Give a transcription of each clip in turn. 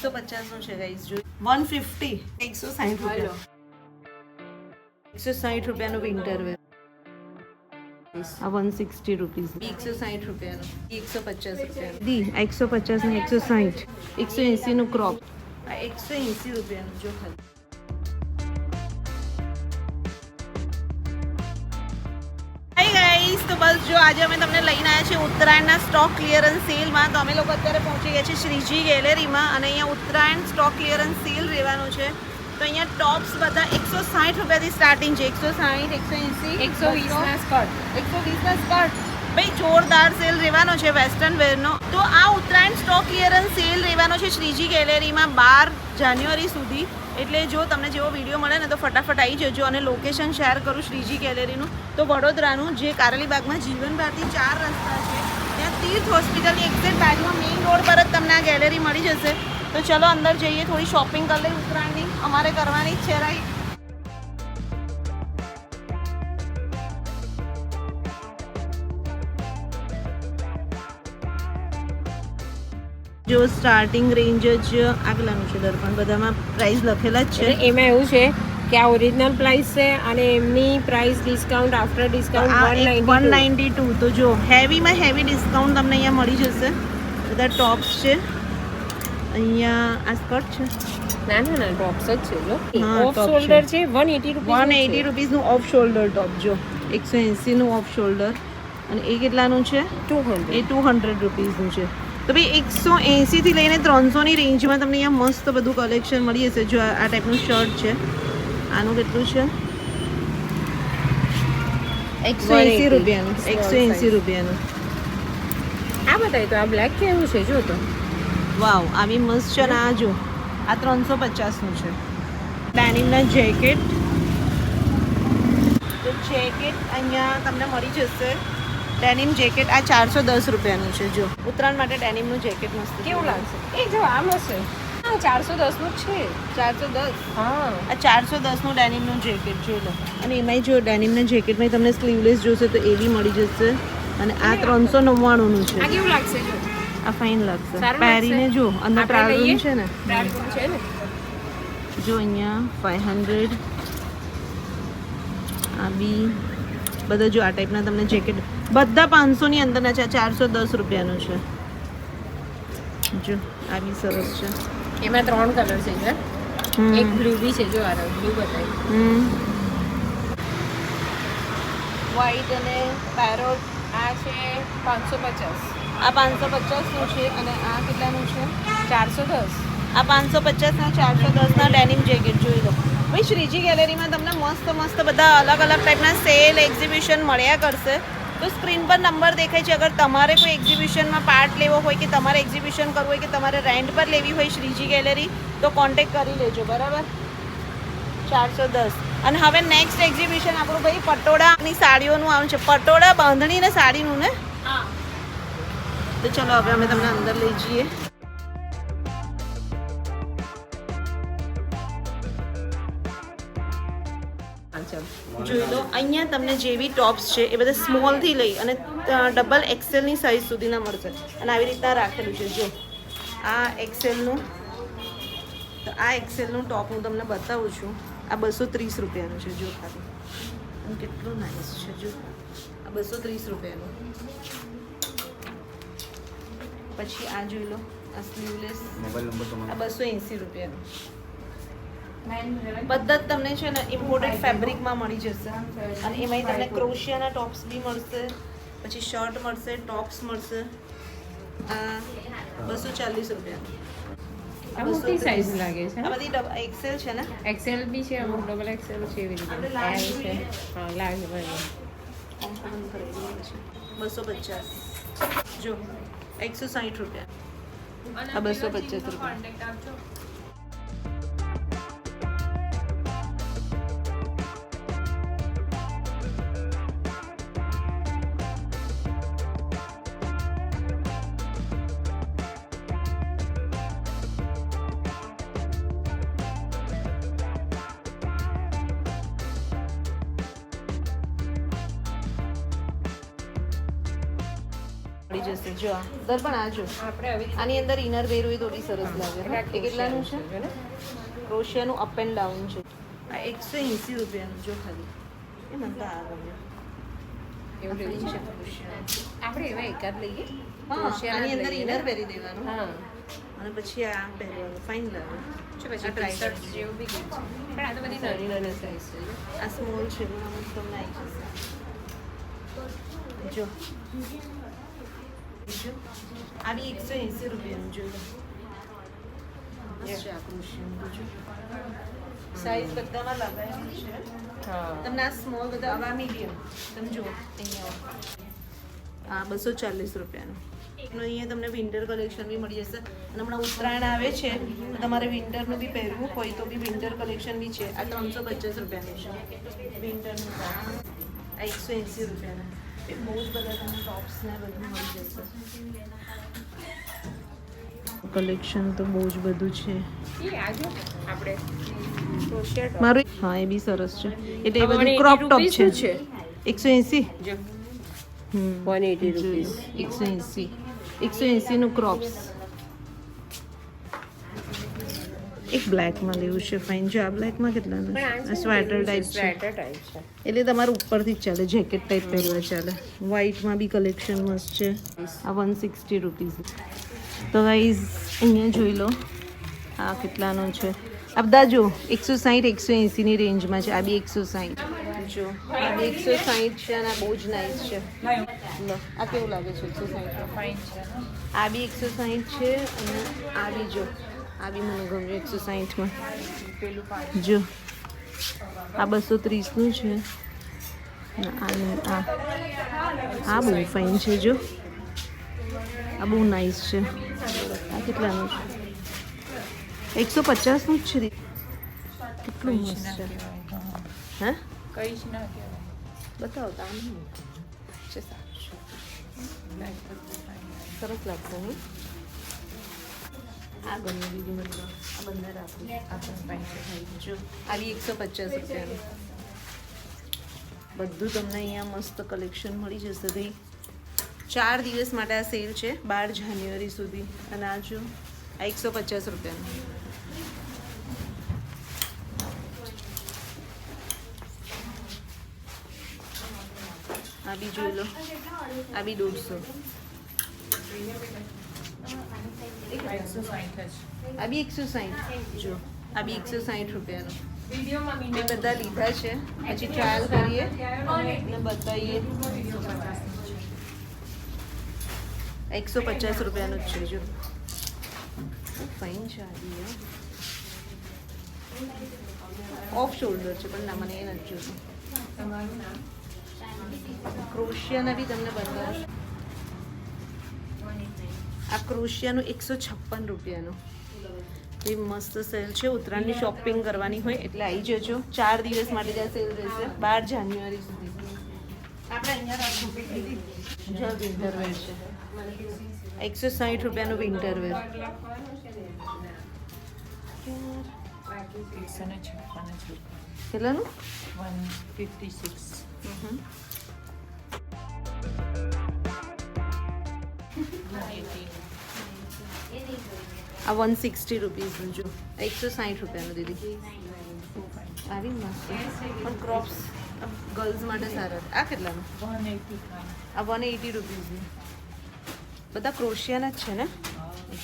150 નું છે ગાઈસ. જો 150 160 રૂપિયા, 160 રૂપિયાનું વિન્ટર વેર. આ 160 રૂપીસ, 160 રૂપિયાનું, 150 રૂપિયાનું દી. 150 ને 160, 180 નું ક્રોપ. આ 180 રૂપિયાનું. જો ખાલી તો બસ જો આજે અમે તમને લઈને આવ્યા છીએ ઉત્તરાયણના સ્ટોક ક્લિયરન્સ સેલમાં. તો અમે લોકો અત્યારે પહોંચી ગયા છીએ શ્રીજી ગેલેરીમાં અને અહીંયા ઉત્તરાયણ સ્ટોક ક્લિયરન્સ સેલ રહેવાનું છે. તો અહીંયા ટોપ્સ બધા 160 રૂપિયાથી સ્ટાર્ટિંગ છે. 160, 180, 120 સ્કર્ટ, 120 સ્કર્ટ. ભાઈ જોરદાર સેલ રહેવાનો છે વેસ્ટર્ન વેરનો. તો આ ઉત્તરાયણ સ્ટોક ક્લિયરન્સ સેલ રહેવાનો છે શ્રીજી ગેલેરીમાં 12 જાન્યુઆરી સુધી. એટલે જો તમને જેવો વિડીયો મળે ને તો ફટાફટ આવી જજો. અને લોકેશન શેર કરું શ્રીજી ગેલેરીનું તો વડોદરાનું, જે કારેલીબાગમાં જીવન ભારતી 4 રસ્તા છે ત્યાં તીર્થ હોસ્પિટલની એક્ઝેક્ટ બાજુમાં મેઇન રોડ પર જ તમને આ ગેલેરી મળી જશે. તો ચલો અંદર જઈએ, થોડી શોપિંગ કરી લઈએ ઉત્તરાયણની. અમારે કરવાની જ છે રાઈટ. જો સ્ટાર્ટિંગ રેન્જ જ આગલાનું છે દર્પણ, બધામાં પ્રાઇસ લખેલા જ છે. એમાં એવું છે કે આ ઓરિજિનલ પ્રાઇસ છે અને એમની પ્રાઇસ ડિસ્કાઉન્ટ આફ્ટર ડિસ્કાઉન્ટ 192. તો જો હેવીમાં હેવી ડિસ્કાઉન્ટ તમને અહીંયા મળી જશે. બધા ટોપ્સ છે અહીંયા. આ સ્કર્ટ છે, ના ટોપ્સ જ છે. જો હા, ઓફ top શોલ્ડર છે. છે 180 રૂપીસનું ઓફ શોલ્ડર ટોપ. જો 180 નું ઓફ શોલ્ડર. અને એ કેટલાનું છે? 200. એ 200 રૂપીસનું છે. તો ભાઈ 180 થી લઈને 300 ની રેન્જમાં તમને અહીંયા મસ્ત બધું કલેક્શન મળી જશે. જો આ ટાઈપનું શર્ટ છે, આનું કેટલું છે? 180 રૂપિયાનું, 180 રૂપિયાનું. આ બતાય તો આ બ્લેક કેવું છે જો તો. વાવ, આવી મસ્ત છે. ને આ જો આ 350 નું છે. ડેનિમના જેકેટ. તો જેકેટ અહીંયા તમને મળી જશે. ડેનિમ જેકેટ આ 410 રૂપિયાનું છે. જો ઉત્તરાયણ માટે ડેનિમનું જેકેટ મસ્ત કેવું લાગશે? એ જો આમ હશે. હા 410 નું છે. 410. હા આ 410 નું ડેનિમનું જેકેટ જોઈ લો. અને એમાંય જો ડેનિમના જેકેટમાં તમને સ્લીવલેસ જોશે તો એ બી મળી જશે. અને આ 399 નું છે. આ કેવું લાગશે જો? આ ફાઇન લાગશે. સારું પહેરીને જો અંદર આપણે ટ્રાયલ લઈએ? રૂમ છે ને. ટ્રાયલ રૂમ છે ને. જો અહીંયા 500. આ બી બધા જો આ ટાઈપના તમને જેકેટ બધા 500 ની અંદરના છે. 410 રૂપિયાનું છે. જો આ બી સરસ છે. એમાં 3 કલર છે જો. એક બ્લુ બી છે જો. આ બ્લુ બતાય. વ્હાઈટ અને પેરોટ. આ છે 550. આ 550 નું છે. અને આ કેટલાનું છે? 410. આ 550 ના 410 ના ડેનિમ જેકેટ જોઈ લો. ભાઈ શ્રીજી ગેલેરીમાં તમને મસ્ત મસ્ત બધા અલગ અલગ ટાઈપના સેલ એક્ઝિબિશન મળ્યા કરશે. તો સ્ક્રીન પર નંબર દેખાય છે. અગર તમારે કોઈ એક્ઝિબિશનમાં પાર્ટ લેવો હોય કે તમારે એક્ઝિબિશન કરવું હોય કે તમારે રેન્ટ પર લેવી હોય શ્રીજી ગેલેરી તો કોન્ટેક્ટ કરી લેજો. બરાબર? 410. અને હવે નેક્સ્ટ એક્ઝિબિશન આપણું ભાઈ પટોળાની સાડીઓનું આવે છે. પટોળા, બાંધણી ને સાડીનું ને. હા તો ચલો હવે અમે તમને અંદર લઈ જઈએ. જોઈ લો અહીંયા તમને જેવી ટોપ્સ છે એ બધા સ્મોલથી લઈ અને ડબલ એક્સેલની સાઇઝ સુધીના મળશે. અને આવી રીતના રાખેલું છે. જો આ એક્સેલનું, તો આ એક્સેલનું ટોપ હું તમને બતાવું છું. આ 230 રૂપિયાનું છે. જો ખાલી અને કેટલું નાઇસ છે. જો આ 230 રૂપિયાનું. પછી આ જોઈ લો, આ સ્લીવલેસ, આ 280 રૂપિયાનું. બધા જ તમને છે ને ઇમ્પોર્ટેડ ફેબ્રિકમાં મળી જશે. અને એમાંય તમને ક્રોશિયાના ટોપ્સ બી મળશે, પછી શર્ટ મળશે, ટોપ્સ મળશે. આ 240 રૂપિયા. આ મોટી સાઈઝ લાગે છે. આ બધી એક્સેલ છે ને. એક્સેલ બી છે, અમુક ડબલ એક્સેલ છે એવી રીતે. આપણે લાર્જ L છે. હા લાર્જ બરાબર. 250. જો 160 રૂપિયા. આ 250 રૂપિયા. મળી જશે જો આ દર્પણ આ જો આપણે આવી આની અંદર ઇનર વેર હોય તો બી સરસ લાગે એટલે એ કેટલાનું છે ને ક્રોશિયાનું અપ એન્ડ ડાઉન છે આ 180 રૂપિયાનું જો ખાલી એ મને તો આ ગમ્યું એવું ફાઇન લેવું છે છે ક્રોશિયા આપણે એવા એકાદ લઈએ હા ક્રોશિયાના આની જ અંદર લઈએ ઇનર ને? પહેરી દેવાનું હા અને પછી આ પહેરવાનું ફાઇન લાગે છે પછી આ try ટી-શર્ટ કરજો. જેવું બી ગયું છે પણ આ તો બધી નાની નાની સાઈઝ છે જો. આ સ્મોલ છે પણ આમાં તમને આવી જશે જો બીજું આ બી 180 રૂપિયાનું જો મસ્ત છે આ ક્રોશિયાનું બીજું સાઈઝ બધામાં લગાવેલી છે હા તમને આ સ્મોલ બધા આવા મીડિયમ તમે જુઓ અહીંયા આ 240 રૂપિયાનું અને અહીંયા તમને વિન્ટર કલેક્શન બી મળી જશે અને હમણાં ઉત્તરાયણ આવે છે તો તમારે વિન્ટરનું બી પહેરવું હોય તો બી વિન્ટર કલેક્શન બી છે આ 350 રૂપિયાનું છે વિન્ટરનું આ 180 રૂપિયાનું એ બહુ જ બધા તમને ટોપ્સ ને બધું મળી જશે કલેક્શન તો બહુ જ બધું છે એ આજો આપણે ક્રોશિયા મારું હા એ બી સરસ છે એટલે એ બધું 180 ક્રોપ ટોપ રૂપીસ છે છે 180 જો હમ 180 રૂપીસ 180 નું ક્રોપ્સ એક બ્લેકમાં લેવું છે ફાઇન જો આ બ્લેકમાં કેટલાનું છે આ સ્વેટર ટાઈપ છે સ્વેટર ટાઈપ છે એટલે તમારે ઉપરથી જ ચાલે જેકેટ ટાઈપ પહેરવા ચાલે વ્હાઇટમાં બી કલેક્શન મસ્ત છે આ 160 રૂપીસ તો ગાઈઝ અહીંયા જોઈ લો આ કેટલાનો છે આ બધા જો 160 180 ની રેન્જમાં છે આ બી 160 જો આ બી 160 છે અને આ બહુ જ નાઇસ છે લો આ કેવું લાગે છે 160 ફાઇન છે આ બી 160 છે અને આ બી જો આ બી મને ગમ્યું 160માં પેલું જો આ 230 નું છે અને આનું આ બહુ ફાઇન છે જો આ બહુ નાઇસ છે આ કેટલાનું છે 150 નું જ છે કેટલું મસ્ત છે હે કઈ જ ના કહેવાય બતાવો તો આમ છે સારું છે સરસ લાગશે નહીં આ ગમે બીજું મતલબ આ બંને રાખું આ પણ ફાઇન છે જો આ બી 150 રૂપિયાનું બધું તમને અહીંયા મસ્ત કલેક્શન મળી જશે ભાઈ 4 દિવસ માટે આ સેલ છે 12 જાન્યુઆરી સુધી અને આ જો આ 150 રૂપિયાનું આ બી જોઈ લો આ બી 150 આ બી 160 જો આ બી 160 રૂપિયાનું મેં બધા લીધા છે પછી ટ્રાયલ કરીએ અને બતાવીએ 150 રૂપિયાનું જ છે જો ફાઇન છે આ બી ઓફ શોલ્ડર છે પણ ના મને એ નથી જોતું તમારું નામ ક્રોશિયાના બી તમને બતાવશે આ ક્રોશિયાનું 156 રૂપિયાનું એ મસ્ત સેલ છે ઉત્તરાયણની શોપિંગ કરવાની હોય એટલે આવી જજો 4 દિવસ માટે જ આ સેલ રહેશે 12 જાન્યુઆરી સુધી આપણે અહીંયા રાખવું જો વિન્ટર વેર છે 160 રૂપિયાનું વિન્ટર વેર કેટલાનું 156 આ 160 રૂપીસનું જો 160 રૂપિયાનું દીદી આવી મસ્ત પણ ક્રોપ્સ ગર્લ્સ માટે સારા આ કેટલાનું 185 આ 180 રૂપીસનું બધા ક્રોશિયાના જ છે ને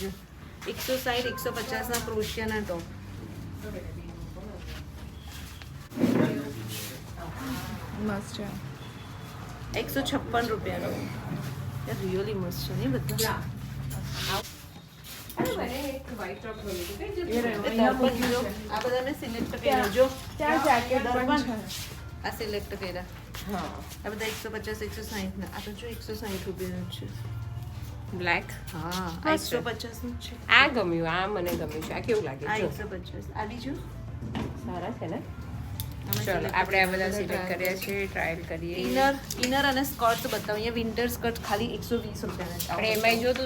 જો 160 150 ના ક્રોશિયાના ટોપ મસ્ત છે 156 રૂપિયાનો રિયલી મસ્ત છે નહીં બધા આ બધા મેં સિલેક્ટ કર્યા જો ત્યાં jacket પણ છે. આ સિલેક્ટ કર્યા હા આ બધા 150 160 ના આ તો જો 160 રૂપિયાનું છે બ્લેક હા મસ્ત છે. 150 નું છે આ ગમ્યું આ મને ગમ્યું છે આ કેવું લાગે આ જો 150 આ બીજું સારા છે ને આમાં ચલો select આપણે આ બધા બધા સિલેક્ટ try કર્યા છે ટ્રાયલ કરીએ ઇનર અને સ્કર્ટ બતાવો અહીંયા વિન્ટર સ્કર્ટ ખાલી 120 રૂપિયાના આપણે એમાંય જો તો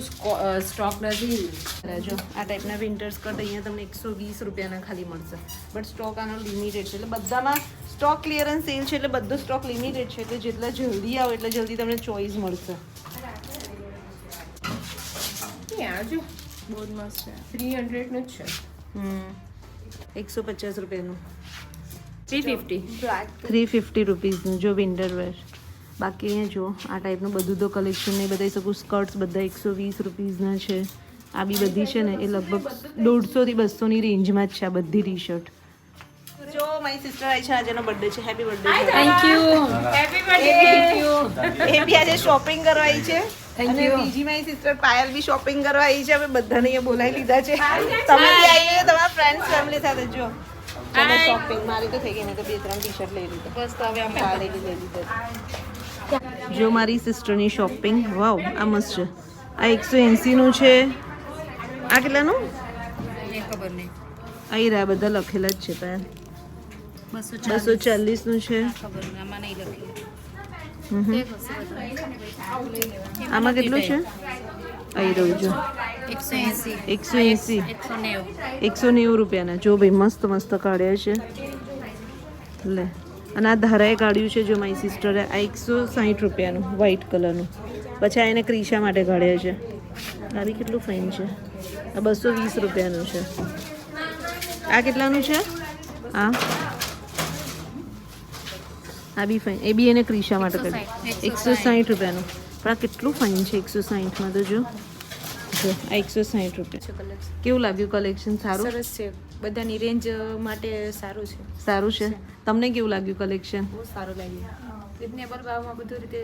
સ્ટોક નથી છે જો આ ટાઈપના વિન્ટર સ્કર્ટ અહીંયા તમને 120 રૂપિયાના ખાલી મળશે બટ સ્ટોક આનો લિમિટેડ છે એટલે બધામાં સ્ટોક ક્લિયરન્સ સેલ છે એટલે બધો સ્ટોક લિમિટેડ છે એટલે જેટલા જલ્દી આવો એટલે જલ્દી તમને ચોઈસ મળશે છે આ જો બહુ જ મસ્ત છે 300 નું જ છે 150 રૂપિયાનું 350 350 રૂપીસનું જો વિન્ટર વેર. બાકી અહીંયા જો આ ટાઈપનું બધું તો કલેક્શન નહીં બતાવી શકું. સ્કર્ટ્સ બધા 120 રૂપીસના છે. આ બી બધી છે ને એ લગભગ 150 થી 200 ની રેન્જમાં જ છે આ બધી ટી શર્ટ. જો મારી સિસ્ટર આવી છે, આજનો બર્થડે છે. Happy birthday. Thank you. Happy birthday એ બી આજે શોપિંગ કરવા આવી છે. અને બીજી મારી સિસ્ટર પાયલ બી શોપિંગ કરવા આવી છે. અમે બધાને અહીંયા બોલાવી લીધા છે. તમે બી આવી તમારા ફ્રેન્ડ્સ ફેમિલી સાથે. જો તમે શોપિંગ મારી તો થઈ ગઈ, મેં તો 2-3 ટી શર્ટ લઈ લીધી. બસ તો હવે અમે લઈ લીધી. જો મારી સિસ્ટરની શોપિંગ. વાવ, આ મસ્ત છે. આ 180 નું છે. આ કેટલાનું? ખબર નહીં. અહીં રહ્યા બધા લખેલા જ છે. પાયલ 240 નું છે. ખબર નહીં, આમાં નહીં લખી. આમાં કેટલું છે? અહીં રહ્યું જો 180 180 190 190 રૂપિયાના. જો ભાઈ મસ્ત મસ્ત કાઢ્યા છે. લે, અને આ ધારાએ કાઢ્યું છે જો મારી સિસ્ટરે. આ 160 રૂપિયાનું વ્હાઈટ કલરનું. પછી આ એને ક્રિશા માટે કાઢ્યા છે. આ બી કેટલું ફાઇન છે. આ 220 રૂપિયાનું છે. આ કેટલાનું છે? આ બી ફાઇન. એ બી એને ક્રિશા માટે કાઢ્યું 160 રૂપિયાનું. પણ આ કેટલું ફાઇન છે 160માં તો. જો આ 160 રૂપિયા. કેવું લાગ્યું કલેક્શન? સારું સરસ છે, બધાની રેન્જ માટે સારું છે. સારું છે. તમને કેવું લાગ્યું કલેક્શન? બહુ સારું લાગ્યું. રિઝનેબલ ભાવમાં બધું રીતે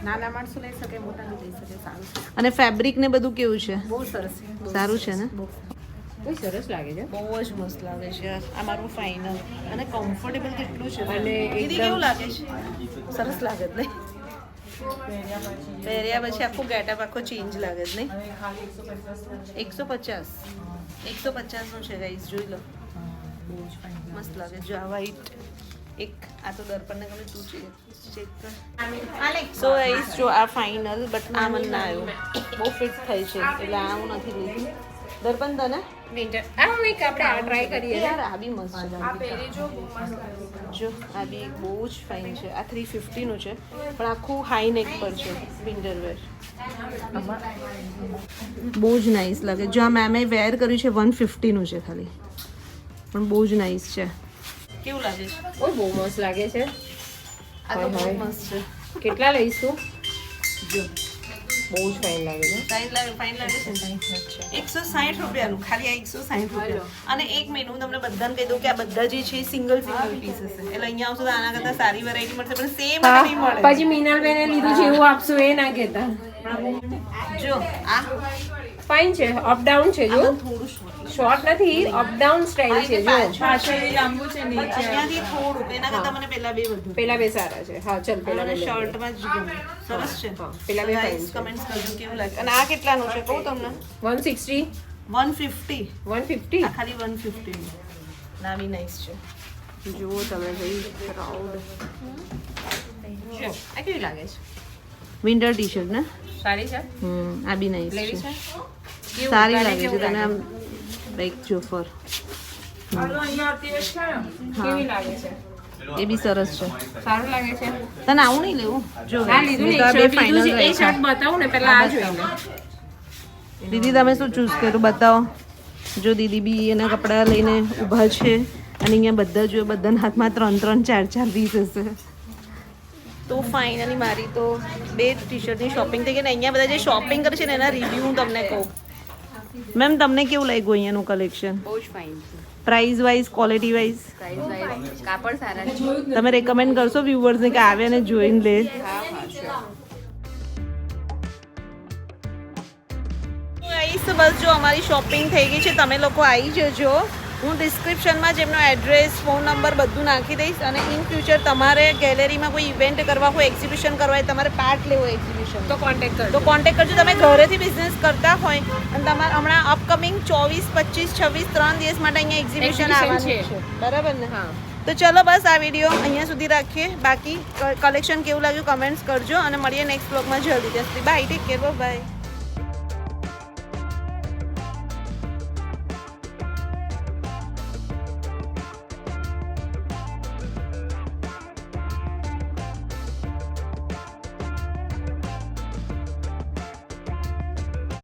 નાના માણસો લઈ શકે, મોટા બી લઈ શકે. સારું છે, અને ફેબ્રિક ને બધું કેવું છે? બહુ સરસ છે. સારું છે ને? બહુ સરસ લાગે છે. બહુ જ મસ્ત લાગે છે. આ મારું ફાઇનલ. અને કમ્ફર્ટેબલ કેટલું છે. અને દીદી કેવું લાગે છે? સરસ લાગે જ નહીં? પહેર્યા પછી આખું ગેટઅપ આખો ચેન્જ લાગે જ નહીં? 150 નું છે ગાઈસ, જોઈ લો. મસ્ત લાગે. જો આ વ્હાઈટ એક આ તો દર્પણને ગમે તું ચેક કર. સો ગાઈસ જો આ ફાઇનલ, બટ આ મને ના આવ્યો. બહુ ફિટ થાય છે એટલે આ હું નથી લીધું. દર્પણ તને? વિન્ટર આ એક આપણે આ ટ્રાય કરીએ. યાર આ બી મસ્ત છે. આ પહેરી જો બહુ મસ્ત જો આ બી બહુ જ ફાઇન છે. આ 350 નું છે, પણ આખું હાઈ નેક પર છે. વિન્ટર વેર બહુ જ નાઇસ લાગે. જો આ મેમે વેર કર્યું છે 150 નું છે ખાલી, પણ બહુ જ નાઇસ છે. કેવું લાગે છે? ઓય બહુ મસ્ત લાગે છે. આ તો બહુ મસ્ત છે. કેટલા લઈશું? જો બહુ જ ફાઇન લાગે છે. ફાઇન લાગે છે. 160 રૂપિયાનું ખાલી. આ 160 રૂપિયા. અને એક મેનુ તમને બધાને કહી દઉં કે આ બધા જે છે સિંગલ પીસીસ છે. એટલે અહીંયા આવશો તો આના કરતાં સારી વેરાયટી મળશે, પણ સેમ નહીં મળે. પછી મીનાલબેને લીધું છે એવું આપશું એ ના કહેતા. જો આ ફાઇન છે. અપ ડાઉન છે. જો થોડું શોર્ટ નથી, અપ ડાઉન સ્ટાઇલ છે. જો પાછળ લાંબુ છે નીચે. અહીંયાથી થોડું એના કરતાં મને પેલા બે વધુ. પેલા બે સારા છે. હા ચલ પેલા બે શર્ટમાં જ ગમે. સરસ છે. પેલા બે fine છે. કમેન્ટ્સ કરજો કેવું લાગે. અને આ કેટલાનું છે કહું તમને? 160 150. 150 આ ખાલી 150 ની. ના બી નાઈસ છે. જુઓ તમે ભાઈ, પ્રાઉડ. આ કેવી લાગે છે? વિન્ટર ટી શર્ટ ને? સારી છે. આ બી નાઈસ લેવી છે. છે? સારી લાગે છે. તને આમ લાઈક જો ફર. કેવી લાગે છે? એ બી સરસ છે. સારું લાગે છે. તને આવું નહીં લેવું? જો આ લીધું ને, તો આ એક બે શર્ટ લીધું છે. final એ શર્ટ બતાવું ને પહેલા આ જોઈને. દીદી તમે શું ચૂઝ કર્યું બતાવો. જો દીદી બી એના કપડાં લઈને ઊભા છે, અને અહીંયા બધા જો બધાના હાથમાં 3-3, 4-4 પીસ હશે. તો ફાઇનલી મારી તો 2 ટી શર્ટની શોપિંગ થઈ ગઈ. ને અહીંયા બધા જે શોપિંગ કરે છે ને એના રિવ્યૂ હું તમને કહું. મેમ તમને કેવું લાગ્યું અહીંયાનું કલેક્શન? બહુ જ ફાઇન છે. Price wise, quality wise price wise કાપડ સારા છે. તમે રેકમેન્ડ કરશો વ્યુઅર્સને કે આવે અને જોઈને લે? હા હા sure. બસ જો અમારી શોપિંગ થઈ ગઈ છે. તમે લોકો આવી જજો. હું ડિસ્ક્રિપ્શનમાં જેમનો એડ્રેસ, ફોન નંબર બધું નાખી દઈશ. અને ઇન ફ્યુચર તમારે ગેલેરીમાં કોઈ ઇવેન્ટ કરવા હોય, એક્ઝિબિશન કરવા હોય, તમારે પાર્ટ લેવો હોય એક્ઝિબિશન, તો કોન્ટેક્ટ કરજો. તો કોન્ટેક્ટ કરજો. તમે ઘરેથી બિઝનેસ કરતા હોય અને તમારે હમણાં અપકમિંગ 24, 25, 26 3 દિવસ માટે અહીંયા એક્ઝિબિશન આવવાનું છે. છે. બરાબર ને? હા. તો ચલો બસ આ વિડીયો અહીંયા સુધી રાખીએ. બાકી કલેક્શન કેવું લાગ્યું કમેન્ટ્સ કરજો, અને મળીએ નેક્સ્ટ બ્લોગમાં જલ્દી. Bye, take care, by.